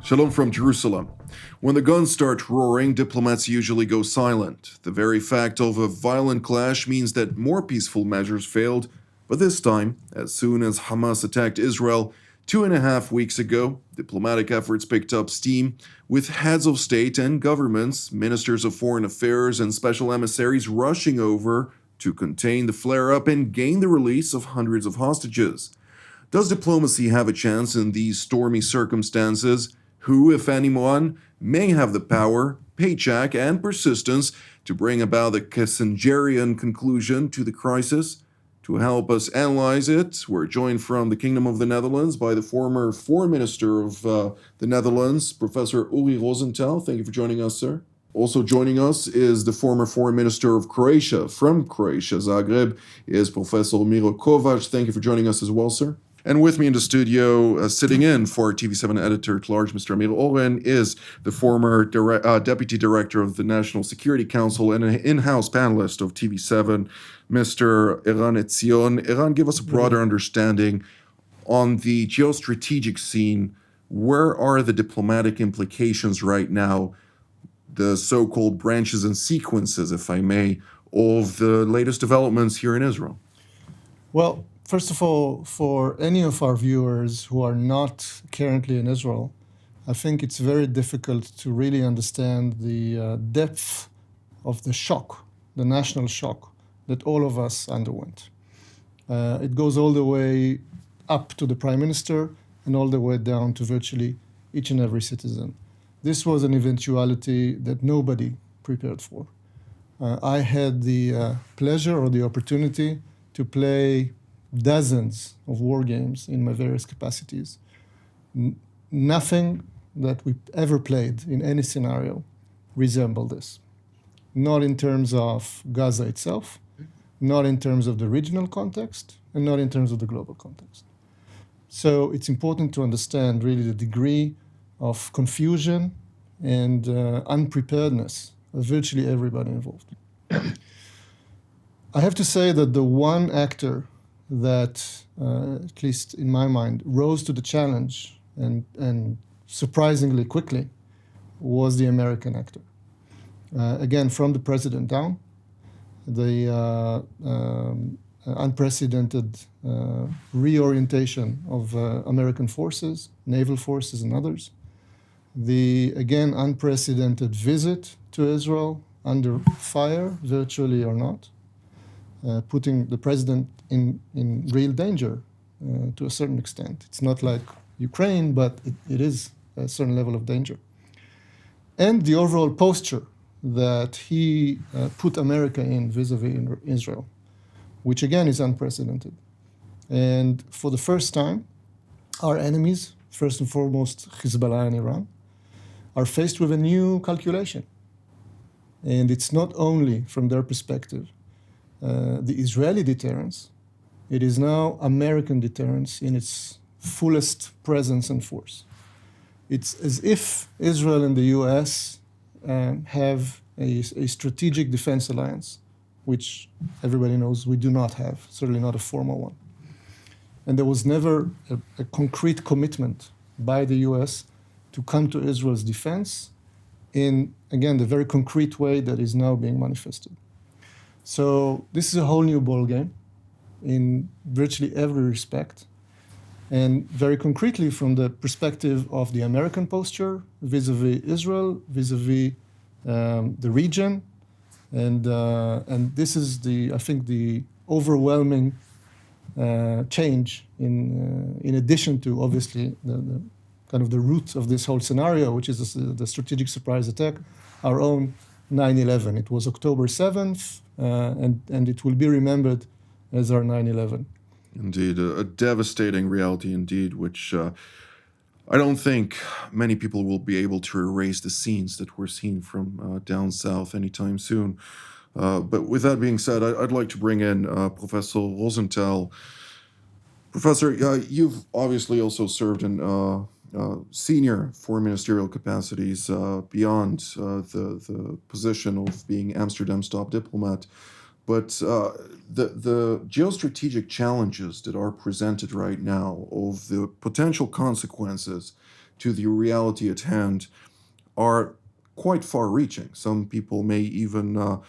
Shalom from Jerusalem. When the guns start roaring, diplomats usually go silent. The very fact of a violent clash means that more peaceful measures failed, but this time, as soon as Hamas attacked Israel 2.5 weeks ago, diplomatic efforts picked up steam, with heads of state and governments, ministers of foreign affairs, and special emissaries rushing over to contain the flare-up and gain the release of hundreds of hostages. Does diplomacy have a chance in these stormy circumstances? Who, if anyone, may have the power, paycheck, and persistence to bring about the Kissingerian conclusion to the crisis? To help us analyze it, we're joined from the Kingdom of the Netherlands by the former Foreign Minister of the Netherlands, Professor Rosenthal. Thank you for joining us, sir. Also joining us is the former Foreign Minister of Croatia. From Croatia, Zagreb, is Professor Miro Kovac. Thank you for joining us as well, sir. And with me in the studio, sitting in for TV7 Editor-at-Large, Mr. Miro Oren, is the former Deputy Director of the National Security Council and an in-house panelist of TV7, Mr. Eran Etzion. Eran, give us a broader understanding on the geostrategic scene. Where are the diplomatic implications right now, the so-called branches and sequences, if I may, of the latest developments here in Israel? Well, first of all, for any of our viewers who are not currently in Israel, I think it's very difficult to really understand the depth of the shock, the national shock that all of us underwent. It goes all the way up to the Prime Minister and all the way down to virtually each and every citizen. This was an eventuality that nobody prepared for. I had the pleasure or the opportunity to play dozens of war games in my various capacities. Nothing that we ever played in any scenario resembled this. Not in terms of Gaza itself, not in terms of the regional context, and not in terms of the global context. So it's important to understand really the degree of confusion and unpreparedness of virtually everybody involved. I have to say that the one actor that, at least in my mind, rose to the challenge and surprisingly quickly was the American actor. Again, from the president down, the unprecedented reorientation of American forces, naval forces and others, the, again, unprecedented visit to Israel under fire, virtually or not, putting the president in real danger to a certain extent. It's not like Ukraine, but it is a certain level of danger. And the overall posture that he put America in vis-a-vis Israel, which again is unprecedented. And for the first time, our enemies, first and foremost Hezbollah and Iran, are faced with a new calculation. And it's not only from their perspective the Israeli deterrence, it is now American deterrence in its fullest presence and force. It's as if Israel and the US have a strategic defense alliance, which everybody knows we do not have, certainly not a formal one. And there was never a concrete commitment by the US to come to Israel's defense in, again, the very concrete way that is now being manifested. So this is a whole new ballgame in virtually every respect. And very concretely from the perspective of the American posture vis-a-vis Israel, vis-a-vis the region. And this is I think the overwhelming change in addition to obviously the kind of the root of this whole scenario, which is the strategic surprise attack, our own 9/11. It was October 7th, and it will be remembered as our 9/11. Indeed, a devastating reality indeed, which I don't think many people will be able to erase the scenes that we're seeing from down south anytime soon. But with that being said, I'd like to bring in Professor Rosenthal. Professor, you've obviously also served in senior foreign ministerial capacities beyond the position of being Amsterdam's top diplomat. But the geostrategic challenges that are presented right now of the potential consequences to the reality at hand are quite far-reaching. Some people may even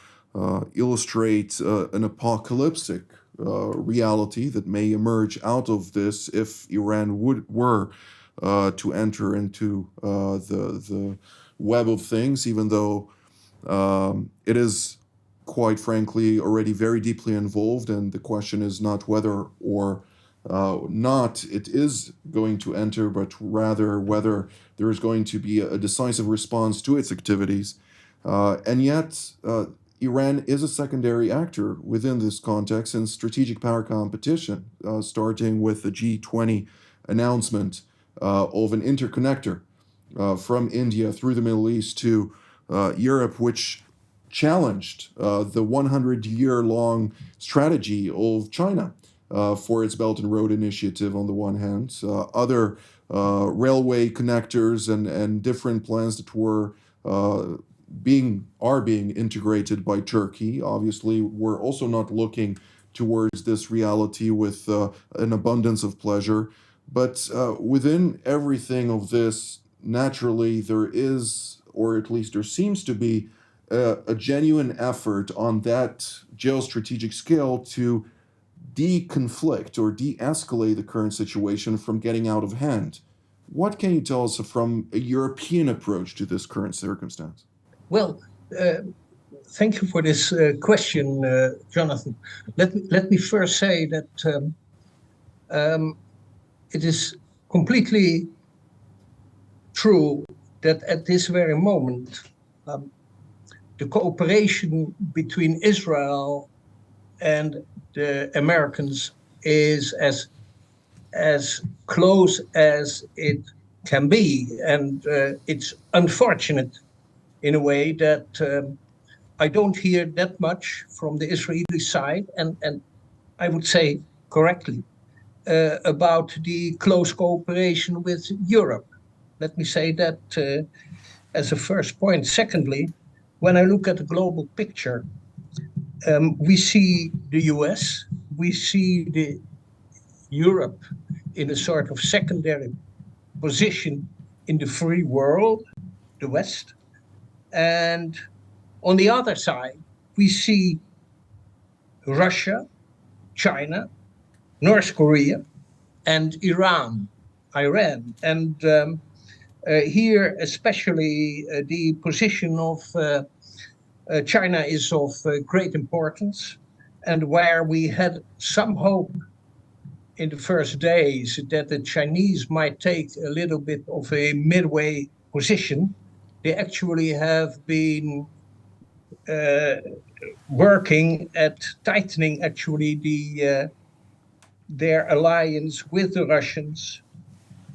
illustrate an apocalyptic reality that may emerge out of this if Iran were to enter into the web of things, even though it is quite frankly already very deeply involved, and the question is not whether or not it is going to enter, but rather whether there is going to be a decisive response to its activities. And yet, Iran is a secondary actor within this context in strategic power competition, starting with the G20 announcement of an interconnector from India through the Middle East to Europe, which challenged the 100-year-long strategy of China for its Belt and Road Initiative on the one hand, other railway connectors and different plans that were being integrated by Turkey. Obviously, we're also not looking towards this reality with an abundance of pleasure. But within everything of this, naturally, there is, or at least there seems to be, a genuine effort on that geostrategic scale to de-conflict or de-escalate the current situation from getting out of hand. What can you tell us from a European approach to this current circumstance? Well, thank you for this question, Jonathan. Let me first say that it is completely true that at this very moment, the cooperation between Israel and the Americans is as close as it can be, and it's unfortunate in a way that I don't hear that much from the Israeli side, and I would say correctly, about the close cooperation with Europe. Let me say that as a first point. Secondly, when I look at the global picture, we see the US, we see the Europe in a sort of secondary position in the free world, the West. And on the other side, we see Russia, China, North Korea, and Iran. And here, especially the position of China is of great importance, and where we had some hope in the first days that the Chinese might take a little bit of a midway position, they actually have been working at tightening actually their alliance with the Russians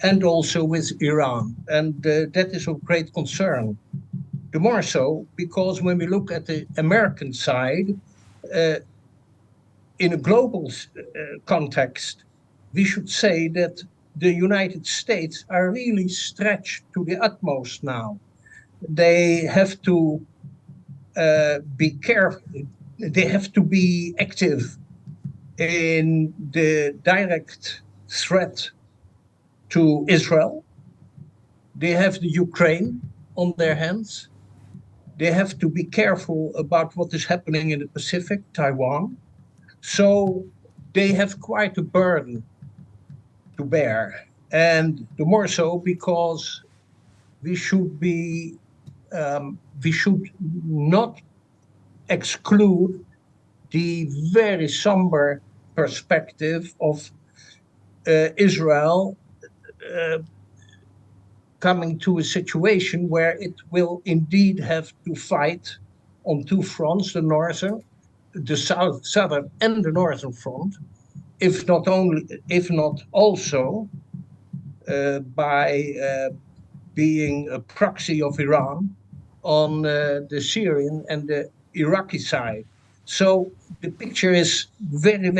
and also with Iran. And that is of great concern. The more so because when we look at the American side, in a global context, we should say that the United States are really stretched to the utmost now. They have to be careful. They have to be active in the direct threat to Israel. They have the Ukraine on their hands. They have to be careful about what is happening in the Pacific, Taiwan. So they have quite a burden to bear. And the more so because we should not exclude the very somber perspective of Israel coming to a situation where it will indeed have to fight on two fronts, the southern and the northern front, if not also by being a proxy of Iran on the Syrian and the Iraqi side. So the picture is very,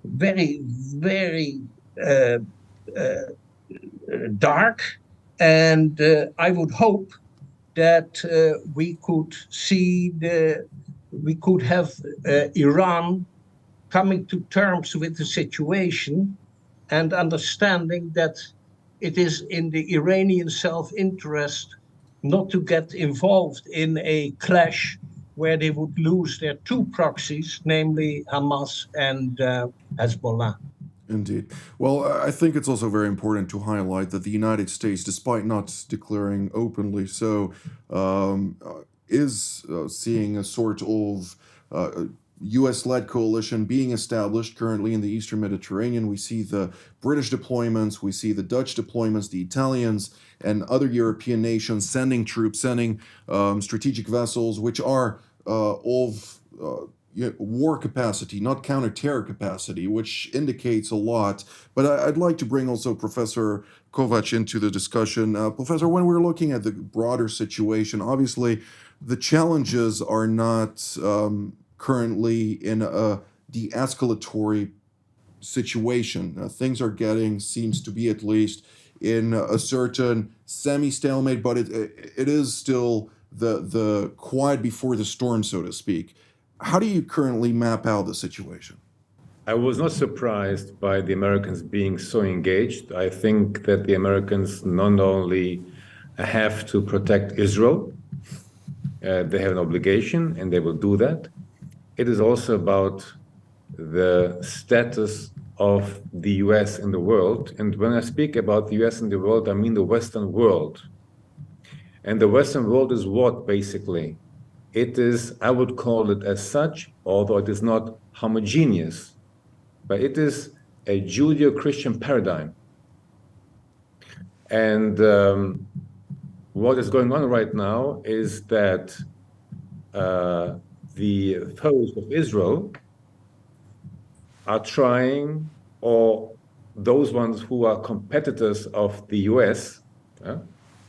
very dark, and I would hope that we could have Iran coming to terms with the situation and understanding that it is in the Iranian self-interest not to get involved in a clash where they would lose their two proxies, namely Hamas and Hezbollah. Indeed. Well, I think it's also very important to highlight that the United States, despite not declaring openly so, is seeing a sort of US-led coalition being established currently in the Eastern Mediterranean. We see the British deployments, we see the Dutch deployments, the Italians and other European nations sending troops, sending strategic vessels, which are of war capacity, not counter-terror capacity, which indicates a lot. But I'd like to bring also Professor Kovac into the discussion. Professor, when we're looking at the broader situation, obviously the challenges are not currently in a de-escalatory situation. Things are getting, seems to be at least, in a certain semi-stalemate, but it is still the quiet before the storm, so to speak. How do you currently map out the situation? I was not surprised by the Americans being so engaged. I think that the Americans not only have to protect Israel, they have an obligation and they will do that. It is also about the status of the US in the world. And when I speak about the US in the world, I mean the Western world. And the Western world is what, basically? It is, I would call it as such, although it is not homogeneous, but it is a Judeo-Christian paradigm. And what is going on right now is that the foes of Israel are trying, or those ones who are competitors of the US,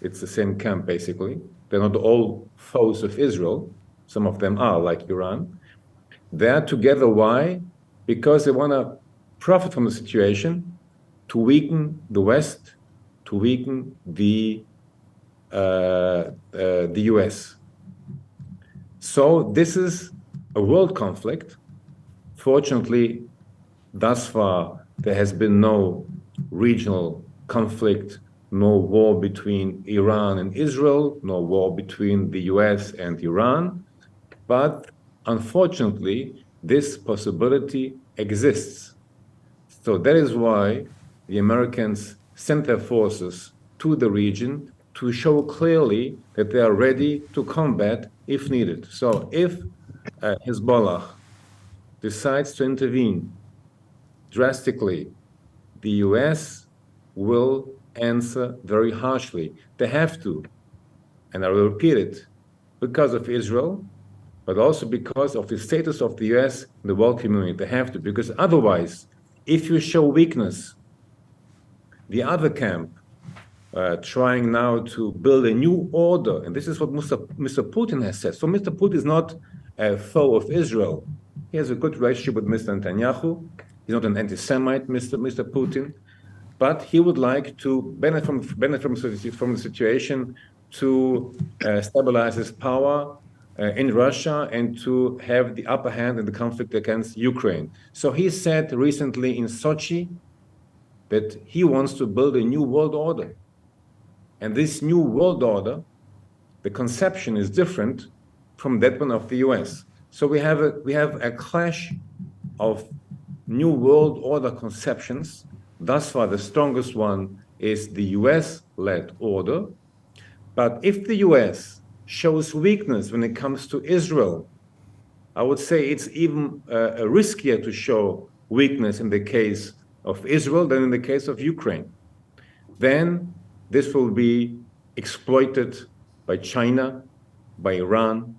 it's the same camp basically, they're not all foes of Israel, some of them are, like Iran. They're together, why? Because they want to profit from the situation to weaken the West, to weaken the US. So this is a world conflict. Fortunately, thus far, there has been no regional conflict, no war between Iran and Israel, no war between the US and Iran. But unfortunately, this possibility exists. So that is why the Americans sent their forces to the region to show clearly that they are ready to combat if needed. So if Hezbollah decides to intervene drastically, the US will answer very harshly. They have to, and I will repeat it, because of Israel, but also because of the status of the US in the world community. They have to, because otherwise, if you show weakness, the other camp trying now to build a new order, and this is what Mr. Putin has said. So Mr. Putin is not a foe of Israel. He has a good relationship with Mr. Netanyahu. He's not an anti-Semite, Mr. Putin, but he would like to benefit from the situation to stabilize his power in Russia and to have the upper hand in the conflict against Ukraine. So he said recently in Sochi that he wants to build a new world order. And this new world order, the conception is different from that one of the US. So we have a clash of new world order conceptions. Thus far, the strongest one is the US-led order. But if the US shows weakness when it comes to Israel, I would say it's even riskier to show weakness in the case of Israel than in the case of Ukraine. Then this will be exploited by China, by Iran,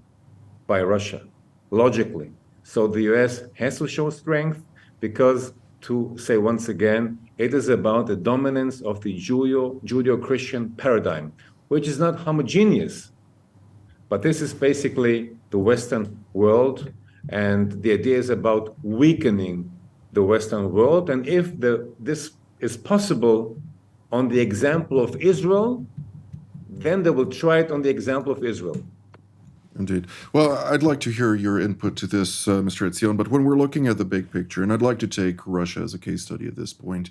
by Russia, logically. So the US has to show strength because, to say once again, it is about the dominance of the Judeo-Christian paradigm, which is not homogeneous. But this is basically the Western world, and the idea is about weakening the Western world. And if this is possible on the example of Israel, then they will try it on the example of Israel. Indeed. Well, I'd like to hear your input to this, Mr. Etzion, but when we're looking at the big picture, and I'd like to take Russia as a case study at this point,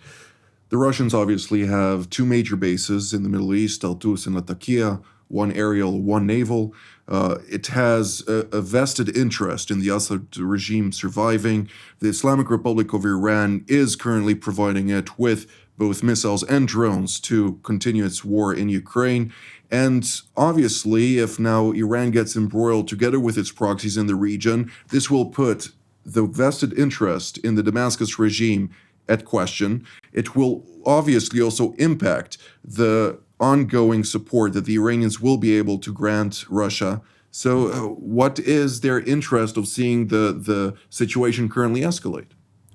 the Russians obviously have two major bases in the Middle East, Altus and Latakia, one aerial, one naval. It has a vested interest in the Assad regime surviving. The Islamic Republic of Iran is currently providing it with both missiles and drones to continue its war in Ukraine. And obviously, if now Iran gets embroiled together with its proxies in the region, this will put the vested interest in the Damascus regime at question. It will obviously also impact the ongoing support that the Iranians will be able to grant Russia. So what is their interest of seeing the situation currently escalate?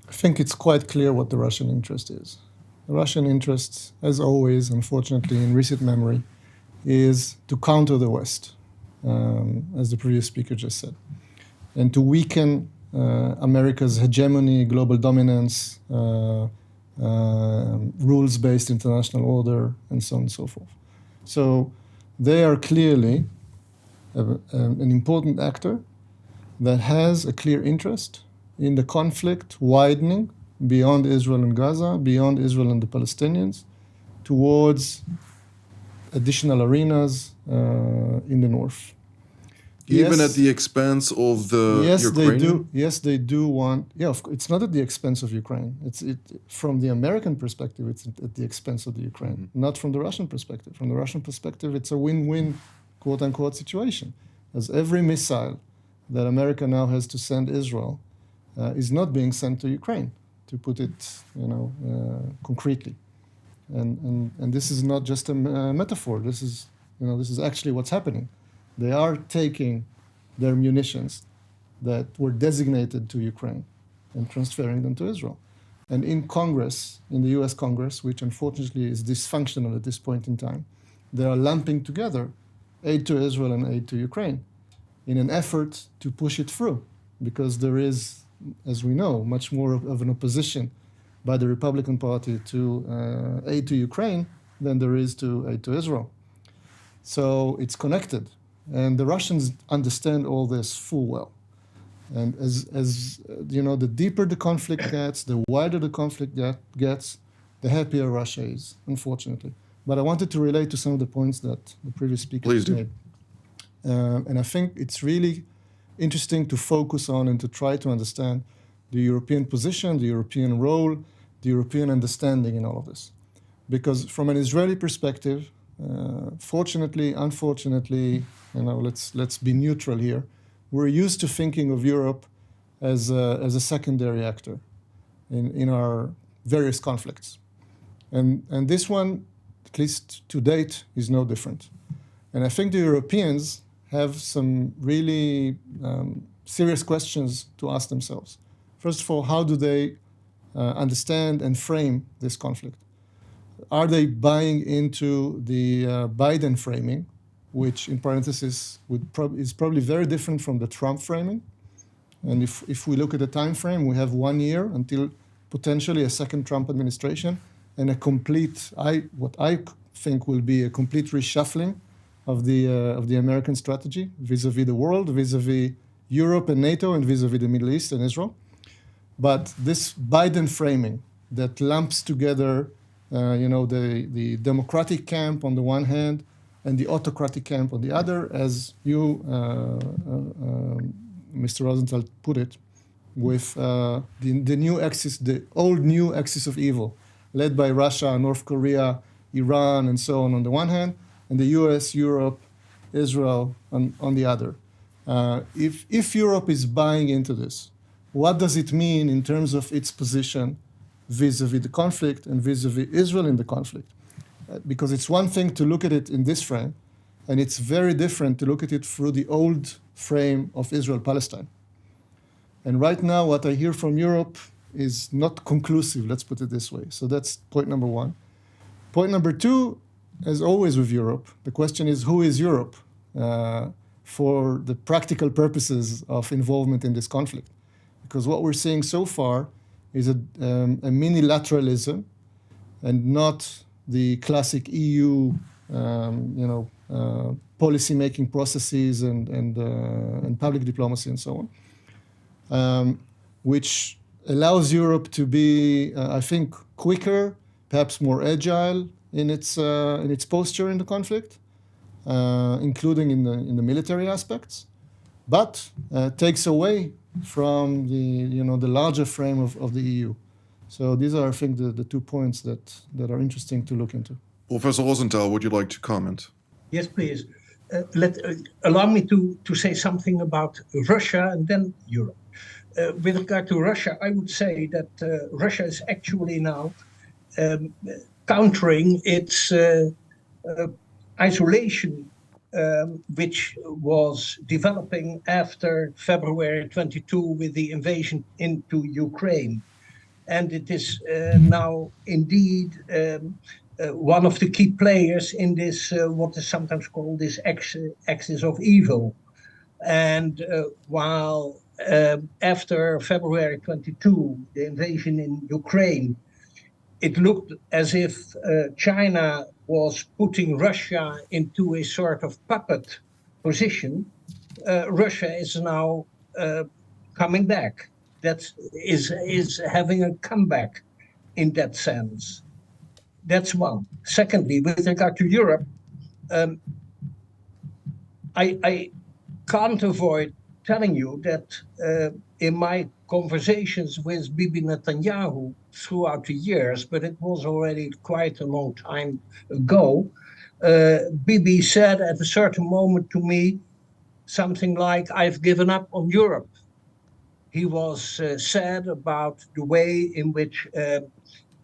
I think it's quite clear what the Russian interest is. The Russian interest, as always, unfortunately, in recent memory, is to counter the West, as the previous speaker just said, and to weaken America's hegemony, global dominance, rules-based international order, and so on and so forth. So they are clearly an important actor that has a clear interest in the conflict widening beyond Israel and Gaza, beyond Israel and the Palestinians, towards additional arenas in the north. Even at the expense of the Ukrainian? Yes, they do want. Yeah, it's not at the expense of Ukraine. From the American perspective, it's at the expense of the Ukraine, not from the Russian perspective. From the Russian perspective, it's a win-win, quote-unquote, situation, as every missile that America now has to send Israel is not being sent to Ukraine, to put it, concretely. And this is not just a metaphor. This is actually what's happening. They are taking their munitions that were designated to Ukraine and transferring them to Israel. And in Congress, in the US Congress, which unfortunately is dysfunctional at this point in time, they are lumping together aid to Israel and aid to Ukraine in an effort to push it through, because there is, as we know, much more of an opposition by the Republican Party to aid to Ukraine than there is to aid to Israel. So it's connected. And the Russians understand all this full well. And as the deeper the conflict gets, the wider the conflict gets, the happier Russia is, unfortunately. But I wanted to relate to some of the points that the previous speaker made. And I think it's really interesting to focus on and to try to understand the European position, the European role, the European understanding in all of this. Because from an Israeli perspective, fortunately, unfortunately, let's be neutral here. We're used to thinking of Europe as a secondary actor in our various conflicts, and this one, at least to date, is no different. And I think the Europeans have some really serious questions to ask themselves. First of all, how do they understand and frame this conflict? Are they buying into the Biden framing, which in parentheses is probably very different from the Trump framing? And if we look at the time frame, we have 1 year until potentially a second Trump administration and a complete, what I think will be a complete reshuffling of the American strategy vis-a-vis the world, vis-a-vis Europe and NATO, and vis-a-vis the Middle East and Israel. But this Biden framing that lumps together the democratic camp on the one hand and the autocratic camp on the other, as you, Mr. Rosenthal, put it, with the new axis, the old new axis of evil, led by Russia, North Korea, Iran, and so on the one hand, and the US, Europe, Israel on the other. If Europe is buying into this, what does it mean in terms of its position vis-a-vis the conflict and vis-a-vis Israel in the conflict? Because it's one thing to look at it in this frame, and it's very different to look at it through the old frame of Israel-Palestine. And right now, what I hear from Europe is not conclusive, let's put it this way. So that's point number one. Point number two, as always with Europe, the question is, who is Europe for the practical purposes of involvement in this conflict? Because what we're seeing so far is a minilateralism and not the classic EU policy-making processes and public diplomacy and so on, which allows Europe to be, I think, quicker, perhaps more agile in its posture in the conflict, including in the military aspects, but takes away from the larger frame of the EU. So these are, I think, the 2 points that are interesting to look into. Professor Rosenthal, would you like to comment? Yes, please. Allow me to say something about Russia and then Europe. With regard to Russia, I would say that Russia is actually now countering its isolation, which was developing after February 22 with the invasion into Ukraine. And it is now indeed one of the key players in this, what is sometimes called this axis of evil. And while after February 22, the invasion in Ukraine, it looked as if China was putting Russia into a sort of puppet position, Russia is now coming back. That is having a comeback in that sense. That's one. Secondly, with regard to Europe, I can't avoid telling you that in my conversations with Bibi Netanyahu throughout the years, but it was already quite a long time ago, Bibi said at a certain moment to me something like, "I've given up on Europe." He was sad about the way in which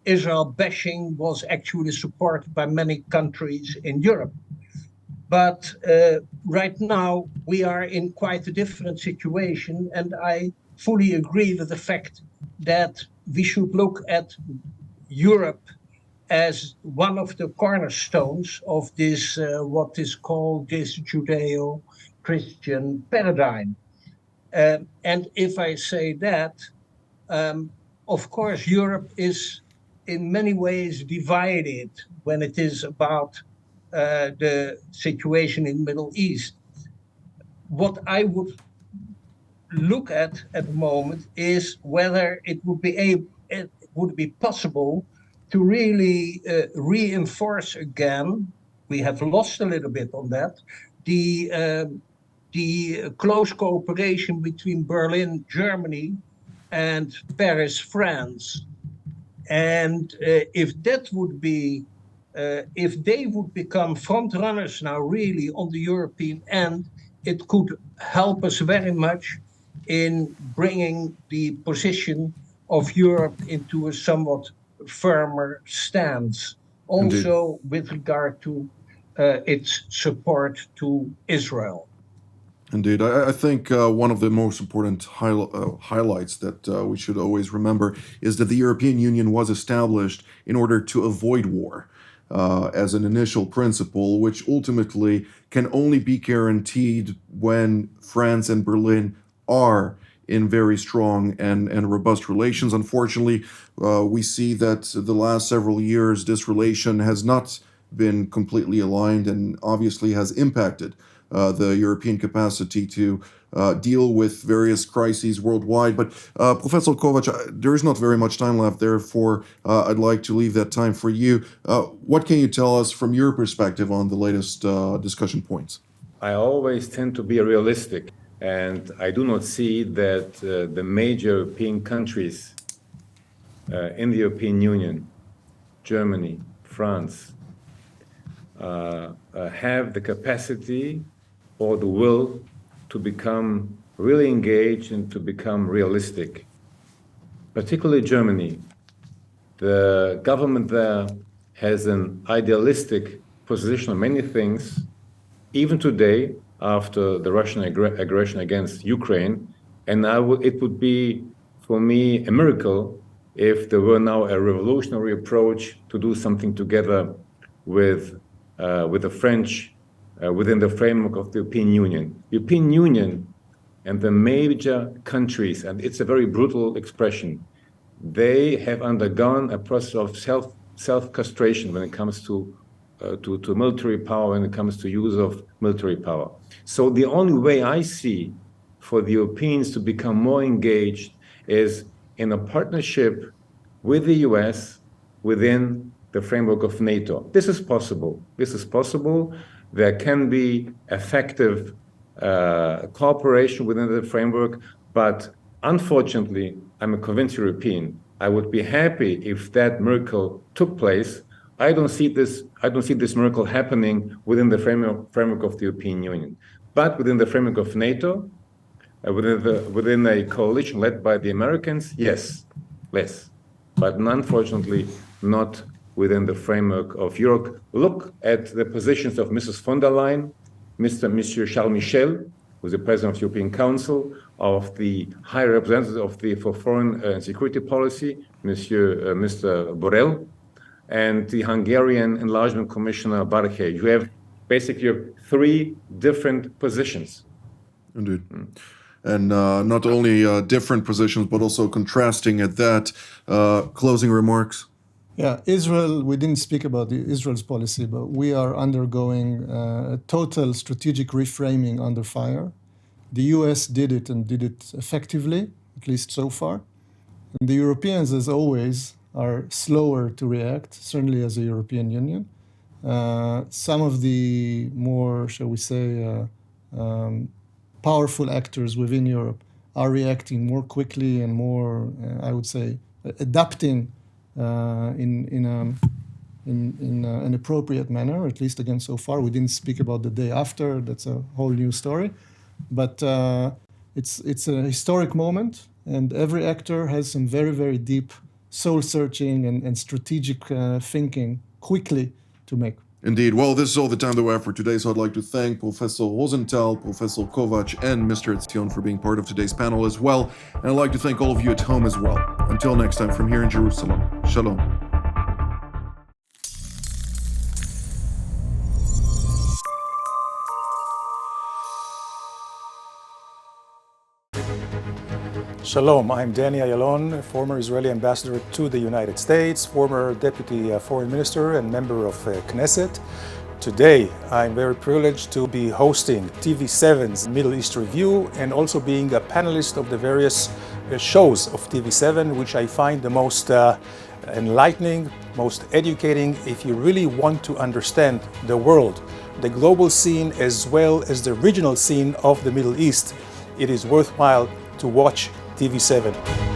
Israel bashing was actually supported by many countries in Europe. But right now, we are in quite a different situation, and I fully agree with the fact that we should look at Europe as one of the cornerstones of this, what is called this Judeo-Christian paradigm. And if I say that, of course, Europe is in many ways divided when it is about the situation in the Middle East. What I would look at the moment is whether it would be possible to really reinforce again. We have lost a little bit on that. The close cooperation between Berlin, Germany, and Paris, France. And if that would be, if they would become front runners now really on the European end, it could help us very much in bringing the position of Europe into a somewhat firmer stance. Also with regard to its support to Israel. Indeed. I think one of the most important highlights that we should always remember is that the European Union was established in order to avoid war as an initial principle, which ultimately can only be guaranteed when France and Berlin are in very strong and robust relations. Unfortunately, we see that the last several years, this relation has not been completely aligned and obviously has impacted the European capacity to deal with various crises worldwide. But Professor Kovac, there is not very much time left, therefore I'd like to leave that time for you. What can you tell us from your perspective on the latest discussion points? I always tend to be realistic, and I do not see that the major European countries in the European Union, Germany, France, have the capacity or the will to become really engaged and to become realistic. Particularly Germany. The government there has an idealistic position on many things, even today, after the Russian aggression against Ukraine. And it would be, for me, a miracle if there were now a revolutionary approach to do something together with the French within the framework of the European Union. European Union and the major countries, and it's a very brutal expression, they have undergone a process of self-castration when it comes to to military power when it comes to use of military power. So the only way I see for the Europeans to become more engaged is in a partnership with the US within the framework of NATO. This is possible. This is possible. There can be effective cooperation within the framework, but unfortunately, I'm a convinced European. I would be happy if that miracle took place. I don't see this miracle happening within the framework of the European Union, but within the framework of NATO, within a coalition led by the Americans, yes, but unfortunately not within the framework of Europe. Look at the positions of Mrs. von der Leyen, Monsieur Charles Michel, who's the President of the European Council, of the High Representative for Foreign and Security Policy, Mr. Borrell, and the Hungarian Enlargement Commissioner Barhely. You have basically three different positions. Indeed. And not only different positions, but also contrasting at that. Closing remarks? Yeah, Israel, we didn't speak about Israel's policy, but we are undergoing a total strategic reframing under fire. The US did it and did it effectively, at least so far. And the Europeans, as always, are slower to react, certainly as a European Union. Some of the more, shall we say, powerful actors within Europe are reacting more quickly and more, I would say, adapting in an appropriate manner, at least again so far. We didn't speak about the day after. That's a whole new story. But it's a historic moment, and every actor has some very, very deep soul-searching and strategic thinking quickly to make. Indeed. Well, this is all the time that we have for today, so I'd like to thank Professor Rosenthal, Professor Kovac, and Mr. Etzion for being part of today's panel as well. And I'd like to thank all of you at home as well. Until next time, from here in Jerusalem, Shalom. Shalom, I'm Danny Ayalon, former Israeli ambassador to the United States, former deputy foreign minister and member of Knesset. Today, I'm very privileged to be hosting TV7's Middle East Review and also being a panelist of the various shows of TV7, which I find the most enlightening, most educating if you really want to understand the world, the global scene as well as the regional scene of the Middle East. It is worthwhile to watch TV7.